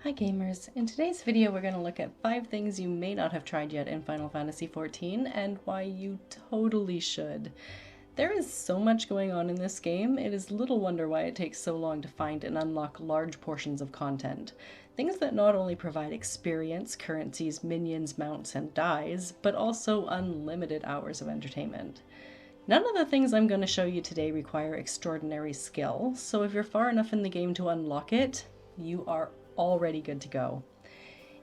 Hi gamers! In today's video we're going to look at 5 things you may not have tried yet in Final Fantasy XIV and why you totally should. There is so much going on in this game, it is little wonder why it takes so long to find and unlock large portions of content. Things that not only provide experience, currencies, minions, mounts, and dies, but also unlimited hours of entertainment. None of the things I'm going to show you today require extraordinary skill, so if you're far enough in the game to unlock it, you are already good to go.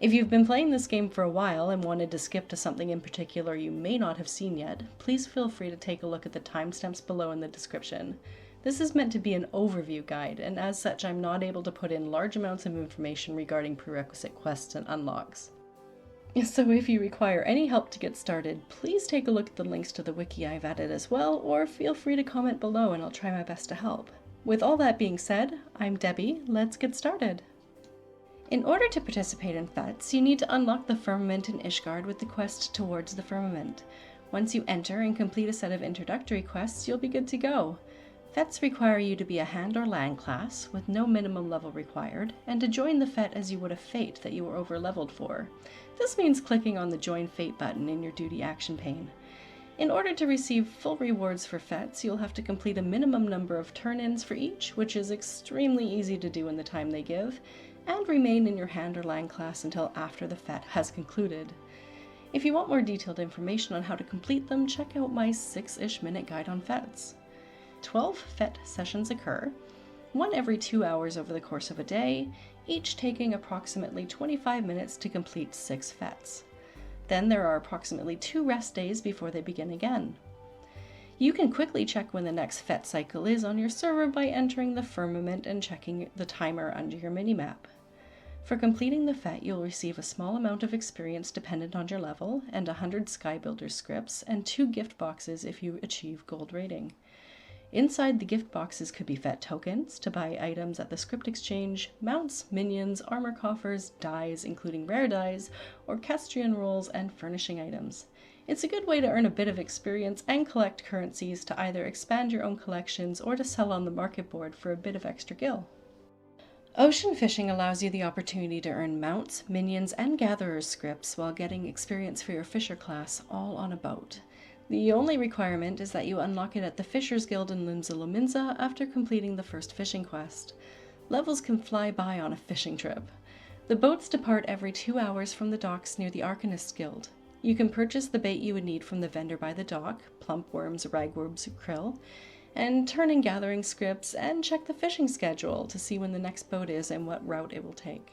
If you've been playing this game for a while and wanted to skip to something in particular you may not have seen yet, please feel free to take a look at the timestamps below in the description. This is meant to be an overview guide, and as such I'm not able to put in large amounts of information regarding prerequisite quests and unlocks. So if you require any help to get started, please take a look at the links to the wiki I've added as well, or feel free to comment below and I'll try my best to help. With all that being said, I'm Debbie, let's get started! In order to participate in Fetes, you need to unlock the Firmament in Ishgard with the quest Towards the Firmament. Once you enter and complete a set of introductory quests, you'll be good to go. Fetes require you to be a Hand or Land class, with no minimum level required, and to join the Fete as you would a Fate that you were over-leveled for. This means clicking on the Join Fate button in your duty action pane. In order to receive full rewards for Fetes, you'll have to complete a minimum number of turn-ins for each, which is extremely easy to do in the time they give, and remain in your Hand or Land class until after the Fete has concluded. If you want more detailed information on how to complete them, check out my 6-ish minute guide on Fetes. 12 Fete sessions occur, one every 2 hours over the course of a day, each taking approximately 25 minutes to complete 6 Fetes. Then there are approximately 2 rest days before they begin again. You can quickly check when the next Fete cycle is on your server by entering the Firmament and checking the timer under your minimap. For completing the Fete, you'll receive a small amount of experience dependent on your level, and 100 Skybuilder scripts, and 2 gift boxes if you achieve gold rating. Inside the gift boxes could be Fete tokens to buy items at the script exchange, mounts, minions, armor coffers, dies including rare dies, orchestrion rolls, and furnishing items. It's a good way to earn a bit of experience and collect currencies to either expand your own collections or to sell on the market board for a bit of extra gil. Ocean fishing allows you the opportunity to earn mounts, minions, and gatherer's scripts while getting experience for your fisher class all on a boat. The only requirement is that you unlock it at the Fishers Guild in Limsa Lominsa after completing the first fishing quest. Levels can fly by on a fishing trip. The boats depart every 2 hours from the docks near the Arcanist Guild. You can purchase the bait you would need from the vendor by the dock, plump worms, ragworms, krill, and turn in gathering scripts, and check the fishing schedule to see when the next boat is and what route it will take.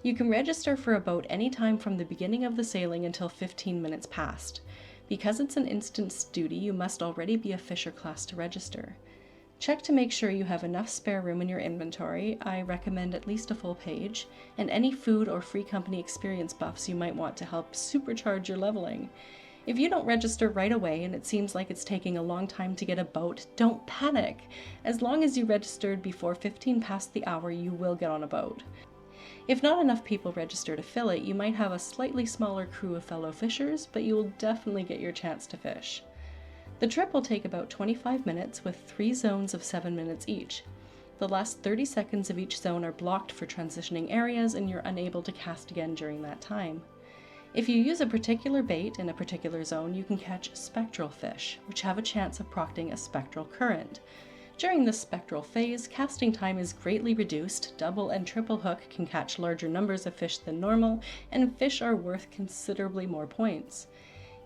You can register for a boat anytime from the beginning of the sailing until 15 minutes past. Because it's an instance duty, you must already be a fisher class to register. Check to make sure you have enough spare room in your inventory. I recommend at least a full page, and any food or free company experience buffs you might want to help supercharge your leveling. If you don't register right away and it seems like it's taking a long time to get a boat, don't panic. As long as you registered before 15 past the hour, you will get on a boat. If not enough people register to fill it, you might have a slightly smaller crew of fellow fishers, but you will definitely get your chance to fish. The trip will take about 25 minutes with 3 zones of 7 minutes each. The last 30 seconds of each zone are blocked for transitioning areas and you're unable to cast again during that time. If you use a particular bait in a particular zone, you can catch spectral fish, which have a chance of procting a spectral current. During the spectral phase, casting time is greatly reduced, double and triple hook can catch larger numbers of fish than normal, and fish are worth considerably more points.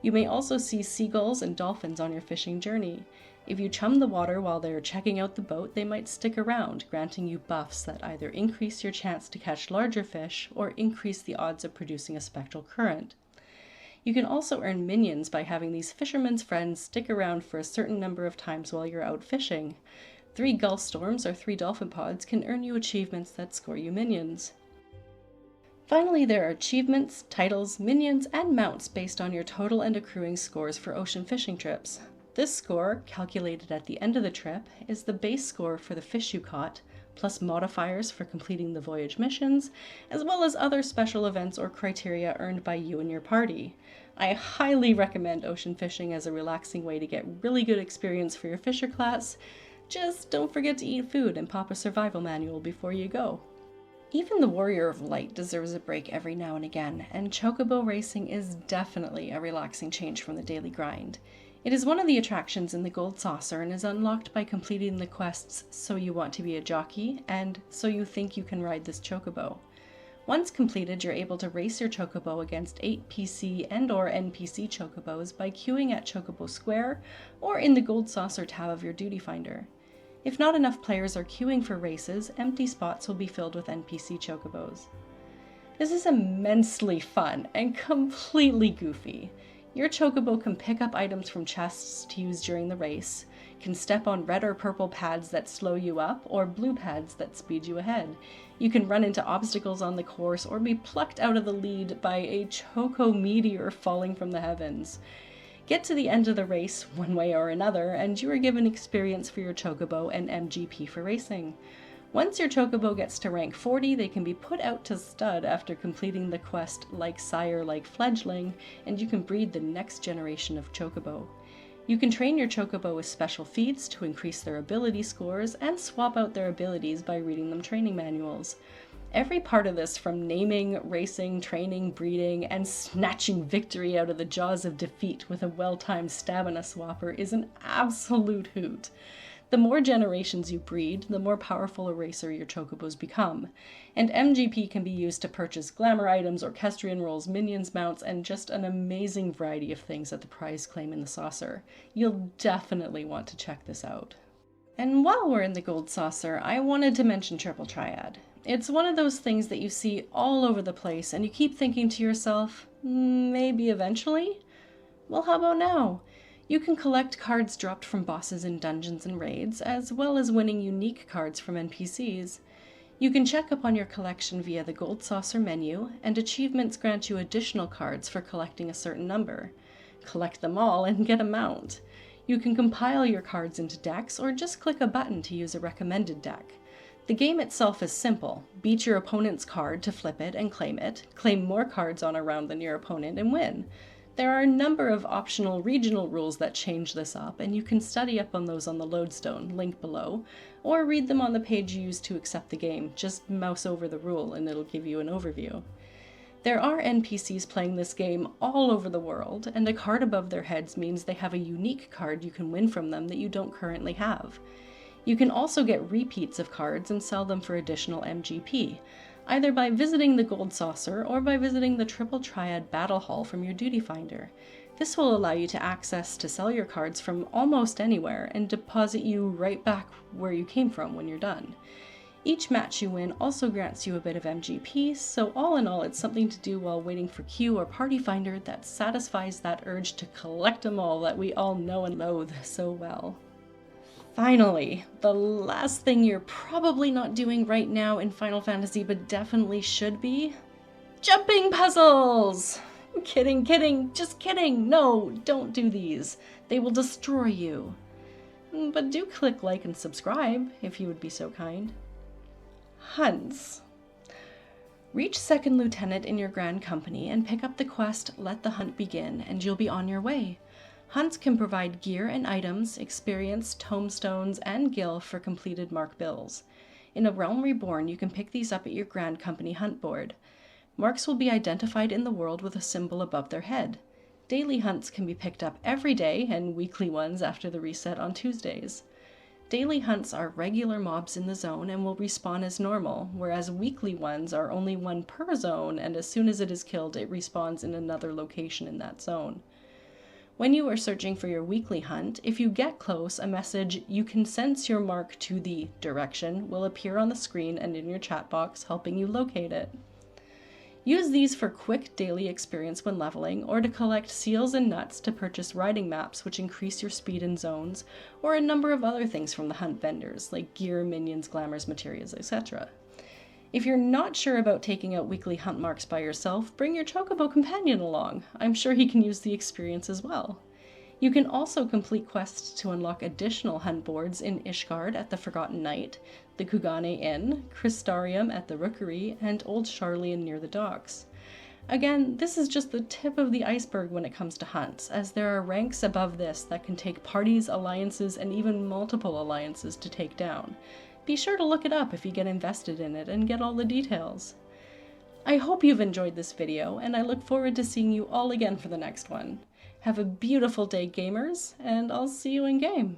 You may also see seagulls and dolphins on your fishing journey. If you chum the water while they're checking out the boat, they might stick around, granting you buffs that either increase your chance to catch larger fish or increase the odds of producing a spectral current. You can also earn minions by having these fishermen's friends stick around for a certain number of times while you're out fishing. 3 Gulf Storms or 3 Dolphin Pods can earn you achievements that score you minions. Finally, there are achievements, titles, minions, and mounts based on your total and accruing scores for ocean fishing trips. This score, calculated at the end of the trip, is the base score for the fish you caught, plus modifiers for completing the voyage missions, as well as other special events or criteria earned by you and your party. I highly recommend ocean fishing as a relaxing way to get really good experience for your fisher class. Just don't forget to eat food and pop a survival manual before you go. Even the Warrior of Light deserves a break every now and again, and Chocobo Racing is definitely a relaxing change from the daily grind. It is one of the attractions in the Gold Saucer and is unlocked by completing the quests So You Want to Be a Jockey and So You Think You Can Ride This Chocobo. Once completed, you're able to race your Chocobo against 8 PC and/or NPC Chocobos by queuing at Chocobo Square or in the Gold Saucer tab of your duty finder. If not enough players are queuing for races, empty spots will be filled with NPC Chocobos. This is immensely fun and completely goofy. Your Chocobo can pick up items from chests to use during the race, can step on red or purple pads that slow you up, or blue pads that speed you ahead. You can run into obstacles on the course or be plucked out of the lead by a Choco meteor falling from the heavens. Get to the end of the race one way or another, and you are given experience for your Chocobo and MGP for racing. Once your Chocobo gets to rank 40, they can be put out to stud after completing the quest Like Sire, Like Fledgling, and you can breed the next generation of Chocobo. You can train your Chocobo with special feats to increase their ability scores and swap out their abilities by reading them training manuals. Every part of this, from naming, racing, training, breeding, and snatching victory out of the jaws of defeat with a well-timed stamina swapper, is an absolute hoot. The more generations you breed, the more powerful a racer your Chocobos become. And MGP can be used to purchase glamour items, orchestrion rolls, minions mounts, and just an amazing variety of things at the prize claim in the saucer. You'll definitely want to check this out. And while we're in the Gold Saucer, I wanted to mention Triple Triad. It's one of those things that you see all over the place and you keep thinking to yourself, maybe eventually? Well, how about now? You can collect cards dropped from bosses in dungeons and raids, as well as winning unique cards from NPCs. You can check up on your collection via the Gold Saucer menu, and achievements grant you additional cards for collecting a certain number. Collect them all and get a mount. You can compile your cards into decks, or just click a button to use a recommended deck. The game itself is simple. Beat your opponent's card to flip it and claim more cards on a round than your opponent, and win. There are a number of optional regional rules that change this up, and you can study up on those on the lodestone, link below, or read them on the page you use to accept the game. Just mouse over the rule and it'll give you an overview. There are NPCs playing this game all over the world, and a card above their heads means they have a unique card you can win from them that you don't currently have. You can also get repeats of cards and sell them for additional MGP, either by visiting the Gold Saucer or by visiting the Triple Triad Battle Hall from your duty finder. This will allow you to access to sell your cards from almost anywhere and deposit you right back where you came from when you're done. Each match you win also grants you a bit of MGP, so all in all it's something to do while waiting for queue or party finder that satisfies that urge to collect them all that we all know and loathe so well. Finally, the last thing you're probably not doing right now in Final Fantasy but definitely should be, jumping puzzles! Kidding, just kidding! No, don't do these. They will destroy you. But do click like and subscribe if you would be so kind. Hunts. Reach Second Lieutenant in your Grand Company and pick up the quest Let the Hunt Begin, and you'll be on your way. Hunts can provide gear and items, experience, tomestones, and gil for completed mark bills. In A Realm Reborn, you can pick these up at your Grand Company hunt board. Marks will be identified in the world with a symbol above their head. Daily hunts can be picked up every day, and weekly ones after the reset on Tuesdays. Daily hunts are regular mobs in the zone and will respawn as normal, whereas weekly ones are only one per zone, and as soon as it is killed, it respawns in another location in that zone. When you are searching for your weekly hunt, if you get close, a message, "You can sense your mark to the direction," will appear on the screen and in your chat box, helping you locate it. Use these for quick daily experience when leveling, or to collect seals and nuts to purchase riding maps which increase your speed in zones, or a number of other things from the hunt vendors, like gear, minions, glamours, materials, etc. If you're not sure about taking out weekly hunt marks by yourself, bring your Chocobo companion along. I'm sure he can use the experience as well. You can also complete quests to unlock additional hunt boards in Ishgard at the Forgotten Knight, the Kugane Inn, Crystarium at the Rookery, and Old Charlian near the docks. Again, this is just the tip of the iceberg when it comes to hunts, as there are ranks above this that can take parties, alliances, and even multiple alliances to take down. Be sure to look it up if you get invested in it and get all the details. I hope you've enjoyed this video, and I look forward to seeing you all again for the next one. Have a beautiful day, gamers, and I'll see you in game.